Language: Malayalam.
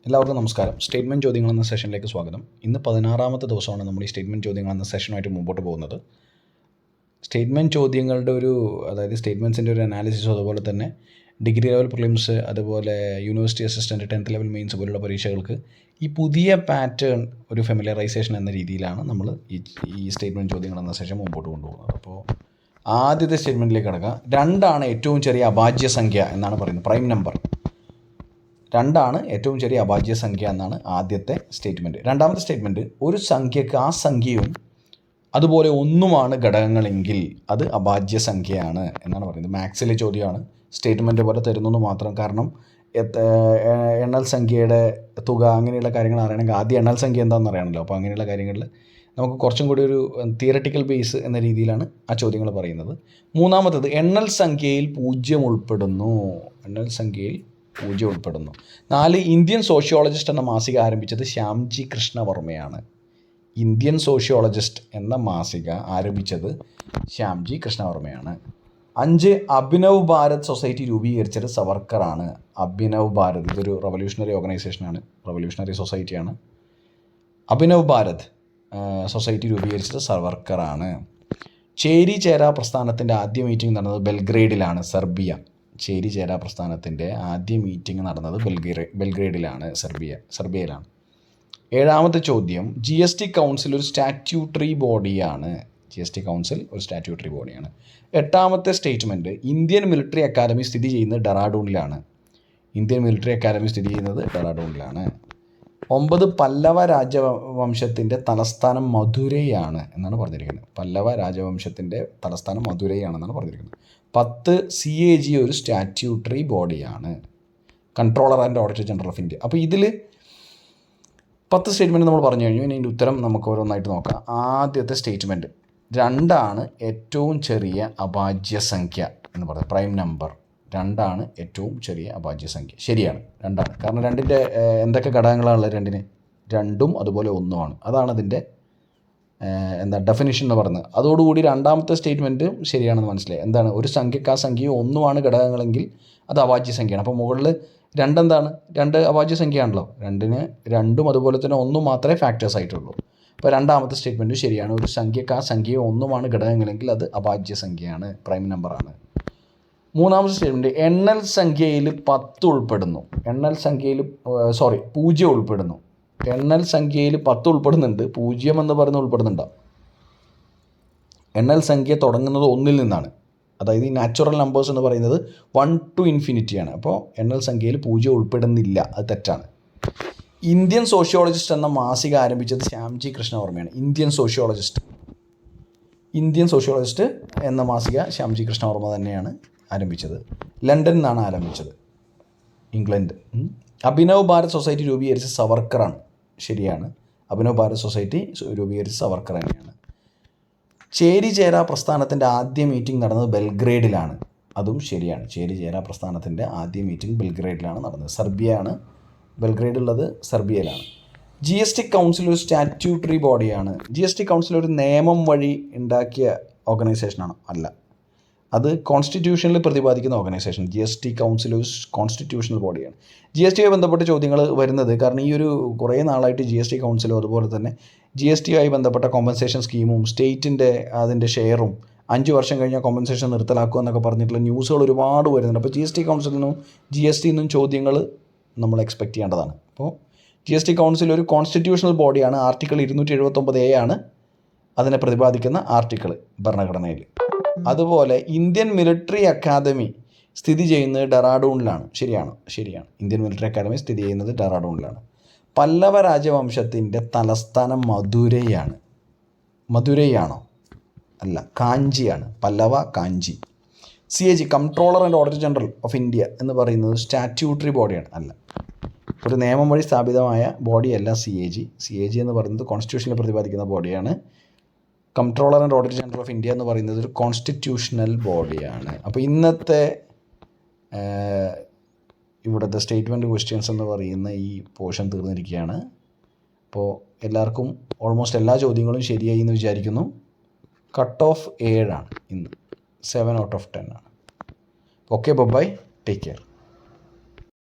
എല്ലാവർക്കും നമസ്കാരം. സ്റ്റേറ്റ്മെൻറ്റ് ചോദ്യങ്ങൾ എന്ന സെഷനിലേക്ക് സ്വാഗതം. ഇന്ന് 16ാമത്തെ ദിവസമാണ് നമ്മൾ ഈ സ്റ്റേറ്റ്മെൻറ്റ് ചോദ്യങ്ങൾ എന്ന സെഷനുമായിട്ട് മുമ്പോട്ട് പോകുന്നത്. സ്റ്റേറ്റ്മെൻറ്റ് ചോദ്യങ്ങളുടെ അതായത് സ്റ്റേറ്റ്മെൻറ്റ്സിൻ്റെ ഒരു അനാലിസിസും അതുപോലെ തന്നെ ഡിഗ്രി ലെവൽ പ്രിലിംസ് അതുപോലെ university assistant 10th level mains പോലുള്ള പരീക്ഷകൾക്ക് ഈ പുതിയ പാറ്റേൺ ഒരു ഫെമിലറൈസേഷൻ എന്ന രീതിയിലാണ് നമ്മൾ ഈ സ്റ്റേറ്റ്മെൻറ്റ് ചോദ്യങ്ങൾ എന്ന സെഷൻ മുമ്പോട്ട് കൊണ്ടുപോകുന്നത്. അപ്പോൾ ആദ്യത്തെ സ്റ്റേറ്റ്മെൻറ്റിലേക്ക് കിടക്കുക. 2 ഏറ്റവും ചെറിയ അഭാജ്യ സംഖ്യ എന്നാണ് പറയുന്നത്. പ്രൈം നമ്പർ 2 ഏറ്റവും ചെറിയ അഭാജ്യ സംഖ്യ എന്നാണ് ആദ്യത്തെ സ്റ്റേറ്റ്മെൻറ്റ്. രണ്ടാമത്തെ സ്റ്റേറ്റ്മെൻറ്റ്, ഒരു സംഖ്യക്ക് ആ സംഖ്യയും അതുപോലെ ഒന്നുമാണ് ഘടകങ്ങളെങ്കിൽ അത് അഭാജ്യ സംഖ്യയാണ് എന്നാണ് പറയുന്നത്. മാത്സിലെ ചോദ്യമാണ്, സ്റ്റേറ്റ്മെൻറ്റ് പോലെ തരുന്നത് മാത്രം. കാരണം എണ്ണൽ സംഖ്യയുടെ തുക അങ്ങനെയുള്ള കാര്യങ്ങൾ അറിയണമെങ്കിൽ ആദ്യം എണ്ണൽ സംഖ്യ എന്താണെന്ന് അറിയണമല്ലോ. അപ്പോൾ അങ്ങനെയുള്ള കാര്യങ്ങളിൽ നമുക്ക് കുറച്ചും കൂടി ഒരു തിയററ്റിക്കൽ ബേസ് എന്ന രീതിയിലാണ് ആ ചോദ്യങ്ങൾ പറയുന്നത്. മൂന്നാമത്തേത്, എണ്ണൽ സംഖ്യയിൽ 0 ഉൾപ്പെടുന്നു. എണ്ണൽ സംഖ്യയിൽ 0 ഉൾപ്പെടുന്നു. 4, ഇന്ത്യൻ സോഷ്യോളജിസ്റ്റ് എന്ന മാസിക ആരംഭിച്ചത് ശ്യാംജി കൃഷ്ണവർമ്മയാണ്. ഇന്ത്യൻ സോഷ്യോളജിസ്റ്റ് എന്ന മാസിക ആരംഭിച്ചത് ശ്യാംജി കൃഷ്ണവർമ്മയാണ്. 5, അഭിനവ് ഭാരത് സൊസൈറ്റി രൂപീകരിച്ചത് സവർക്കറാണ്. അഭിനവ് ഭാരത് ഇതൊരു റവല്യൂഷണറി ഓർഗനൈസേഷനാണ്, റവല്യൂഷണറി സൊസൈറ്റിയാണ്. അഭിനവ് ഭാരത് സൊസൈറ്റി രൂപീകരിച്ചത് സവർക്കറാണ്. ചേരി ചേരാ പ്രസ്ഥാനത്തിൻ്റെ ആദ്യ മീറ്റിംഗ് നടന്നത് ബെൽഗ്രേഡിലാണ്, സെർബിയ. ചേരി ചേരാ പ്രസ്ഥാനത്തിൻ്റെ ആദ്യ മീറ്റിംഗ് നടന്നത് ബെൽഗ്രേഡിലാണ്, സെർബിയയിലാണ്. 7ാമത്തെ ചോദ്യം, GST കൗൺസിൽ ഒരു സ്റ്റാറ്റ്യൂട്ടറി ബോഡിയാണ്. GST കൗൺസിൽ ഒരു സ്റ്റാറ്റ്യൂട്ടറി ബോഡിയാണ്. 8ാമത്തെ സ്റ്റേറ്റ്മെൻറ്റ്, ഇന്ത്യൻ മിലിറ്ററി അക്കാദമി സ്ഥിതി ചെയ്യുന്നത് ഡെറാഡൂണിലാണ്. ഇന്ത്യൻ മിലിറ്ററി അക്കാദമി സ്ഥിതി ചെയ്യുന്നത് ഡെറാഡൂണിലാണ്. 9, പല്ലവ രാജവംശത്തിൻ്റെ തലസ്ഥാനം മധുരൈയാണ് എന്നാണ് പറഞ്ഞിരിക്കുന്നത്. പല്ലവ രാജവംശത്തിൻ്റെ തലസ്ഥാനം മധുരൈയാണെന്നാണ് പറഞ്ഞിരിക്കുന്നത്. 10, CAG ഒരു സ്റ്റാറ്റ്യൂട്ടറി ബോഡിയാണ്, controller and auditor general of India. അപ്പോൾ ഇതിൽ 10 സ്റ്റേറ്റ്മെൻറ്റ് നമ്മൾ പറഞ്ഞു കഴിഞ്ഞു. ഇനി ഇതിൻ്റെ ഉത്തരം നമുക്ക് ഓരോന്നായിട്ട് നോക്കാം. ആദ്യത്തെ സ്റ്റേറ്റ്മെൻറ്റ്, 2 ഏറ്റവും ചെറിയ അഭാജ്യ സംഖ്യ എന്ന് പറയുന്നത്. പ്രൈം നമ്പർ 2 ഏറ്റവും ചെറിയ അഭാജ്യ സംഖ്യ. ശരിയാണ്, 2. കാരണം 2ൻ്റെ എന്തൊക്കെ ഘടകങ്ങളാണുള്ളത്? 2ന് 2ഉം അതുപോലെ 1ഉമാണ്. അതാണ് അതിൻ്റെ ഡെഫിനിഷൻ എന്ന് പറയുന്നത്. അതോടുകൂടി 2ാമത്തെ സ്റ്റേറ്റ്മെൻറ്റ് ശരിയാണെന്ന് മനസ്സിലായി. എന്താണ്? ഒരു സംഖ്യക്ക് ആ സംഖ്യ 1ഉമാണ് ഘടകങ്ങളെങ്കിൽ അത് അഭാജ്യ സംഖ്യയാണ്. അപ്പോൾ മുകളിൽ 2 എന്താണ്? 2 അഭാജ്യ സംഖ്യയാണല്ലോ. 2ന് 2ഉം അതുപോലെ തന്നെ 1ഉം മാത്രമേ ഫാക്ടേഴ്സ് ആയിട്ടുള്ളൂ. അപ്പോൾ 2ാമത്തെ സ്റ്റേറ്റ്മെൻറ്റ് ശരിയാണ്. ഒരു സംഖ്യക്ക് ആ സംഖ്യ 1ഉമാണ് ഘടകങ്ങളെങ്കിൽ അത് അഭാജ്യ സംഖ്യയാണ്, പ്രൈം നമ്പറാണ്. 3ാമത്തെ സ്റ്റേറ്റ്മെൻറ്റ്, എണ്ണൽ സംഖ്യയിൽ 10 ഉൾപ്പെടുന്നു. 0 ഉൾപ്പെടുന്നു. എണ്ണൽ സംഖ്യയിൽ 10 ഉൾപ്പെടുന്നുണ്ട്, 0 എന്ന് പറയുന്നത് ഉൾപ്പെടുന്നുണ്ടോ? എണ്ണൽ സംഖ്യ തുടങ്ങുന്നത് 1-ൽ നിന്നാണ്. അതായത് ഈ നാച്ചുറൽ നമ്പേഴ്സ് എന്ന് പറയുന്നത് 1 to infinity ആണ്. അപ്പോൾ എണ്ണൽ സംഖ്യയിൽ 0 ഉൾപ്പെടുന്നില്ല, അത് തെറ്റാണ്. ഇന്ത്യൻ സോഷ്യോളജിസ്റ്റ് എന്ന മാസിക ആരംഭിച്ചത് ശ്യാംജി കൃഷ്ണവർമ്മയാണ്. ഇന്ത്യൻ സോഷ്യോളജിസ്റ്റ് എന്ന മാസിക ശ്യാംജി കൃഷ്ണവർമ്മ തന്നെയാണ് ആരംഭിച്ചത്. ലണ്ടനിൽ നിന്നാണ് ആരംഭിച്ചത്, ഇംഗ്ലണ്ട്. അഭിനവ് ഭാരത് സൊസൈറ്റി രൂപീകരിച്ച സവർക്കറാണ്. ശരിയാണ്, അഭിനവ് ഭാരത് സൊസൈറ്റി രൂപീകരിച്ച സവർക്കർ തന്നെയാണ്. ചേരി ചേരാ പ്രസ്ഥാനത്തിൻ്റെ ആദ്യ മീറ്റിംഗ് നടന്നത് ബെൽഗ്രേഡിലാണ്. അതും ശരിയാണ്. ചേരി ചേരാ പ്രസ്ഥാനത്തിൻ്റെ ആദ്യ മീറ്റിംഗ് ബെൽഗ്രേഡിലാണ് നടന്നത്. സെർബിയയാണ്, ബെൽഗ്രേഡ് ഉള്ളത് സെർബിയയിലാണ്. GST കൗൺസിൽ ഒരു സ്റ്റാറ്റ്യൂട്ടറി ബോഡിയാണ്. GST കൗൺസിൽ ഒരു നിയമം വഴി ഉണ്ടാക്കിയ ഓർഗനൈസേഷനാണ്? അല്ല, അത് കോൺസ്റ്റിറ്റ്യൂഷനിൽ പ്രതിപാദിക്കുന്ന ഓർഗനൈസേഷൻ. GST കൗൺസിൽ ഒരു കോൺസ്റ്റിറ്റ്യൂഷണൽ ബോഡിയാണ്. GSTയുമായി ബന്ധപ്പെട്ട ചോദ്യങ്ങൾ വരുന്നത് കാരണം ഈ ഒരു കുറേ നാളായിട്ട് GST കൗൺസിലും അതുപോലെ തന്നെ GSTയുമായി ബന്ധപ്പെട്ട കോമ്പൻസേഷൻ സ്കീമും സ്റ്റേറ്റിൻ്റെ അതിൻ്റെ ഷെയറും 5 വർഷം കഴിഞ്ഞാൽ കോമ്പൻസേഷൻ നിർത്തലാക്കുക എന്നൊക്കെ പറഞ്ഞിട്ടുള്ള ന്യൂസുകൾ ഒരുപാട് വരുന്നുണ്ട്. അപ്പോൾ GST കൗൺസിലിൽ നിന്നും GSTയിൽ നിന്നും ചോദ്യങ്ങൾ നമ്മൾ എക്സ്പെക്റ്റ് ചെയ്യേണ്ടതാണ്. അപ്പോൾ GST കൗൺസിൽ ഒരു കോൺസ്റ്റിറ്റ്യൂഷണൽ ബോഡിയാണ്. ആർട്ടിക്കിൾ 279A ആണ് അതിനെ പ്രതിപാദിക്കുന്ന ആർട്ടിക്കിൾ ഭരണഘടനയിൽ. അതുപോലെ ഇന്ത്യൻ മിലിറ്ററി അക്കാദമി സ്ഥിതി ചെയ്യുന്നത് ഡെറാഡൂണിലാണ്. ശരിയാണ്. ഇന്ത്യൻ മിലിറ്ററി അക്കാദമി സ്ഥിതി ചെയ്യുന്നത് ഡെറാഡൂണിലാണ്. പല്ലവ രാജവംശത്തിൻ്റെ തലസ്ഥാനം മധുരൈയാണ്. മധുരൈയാണോ? അല്ല, കാഞ്ചിയാണ്. പല്ലവ, കാഞ്ചി. CAG controller and auditor general of India എന്ന് പറയുന്നത് സ്റ്റാറ്റ്യൂട്ടറി ബോഡിയാണ്. അല്ല, ഒരു നിയമം വഴി സ്ഥാപിതമായ ബോഡിയല്ല CAG എന്ന് പറയുന്നത് കോൺസ്റ്റിറ്റ്യൂഷനിൽ പ്രതിപാദിക്കുന്ന ബോഡിയാണ്. Controller and auditor general of India എന്ന് പറയുന്നത് ഒരു കോൺസ്റ്റിറ്റ്യൂഷണൽ ബോഡിയാണ്. അപ്പോൾ ഇന്നത്തെ ഇവിടുത്തെ സ്റ്റേറ്റ്മെൻറ്റ് ക്വസ്റ്റ്യൻസ് എന്ന് പറയുന്ന ഈ പോർഷൻ തീർന്നിരിക്കുകയാണ്. അപ്പോൾ എല്ലാവർക്കും ഓൾമോസ്റ്റ് എല്ലാ ചോദ്യങ്ങളും ശരിയായി എന്ന് വിചാരിക്കുന്നു. കട്ട് ഓഫ് 7 ആണ് ഇന്ന്, 7 out of 10 ആണ്. Okay, bye, take care.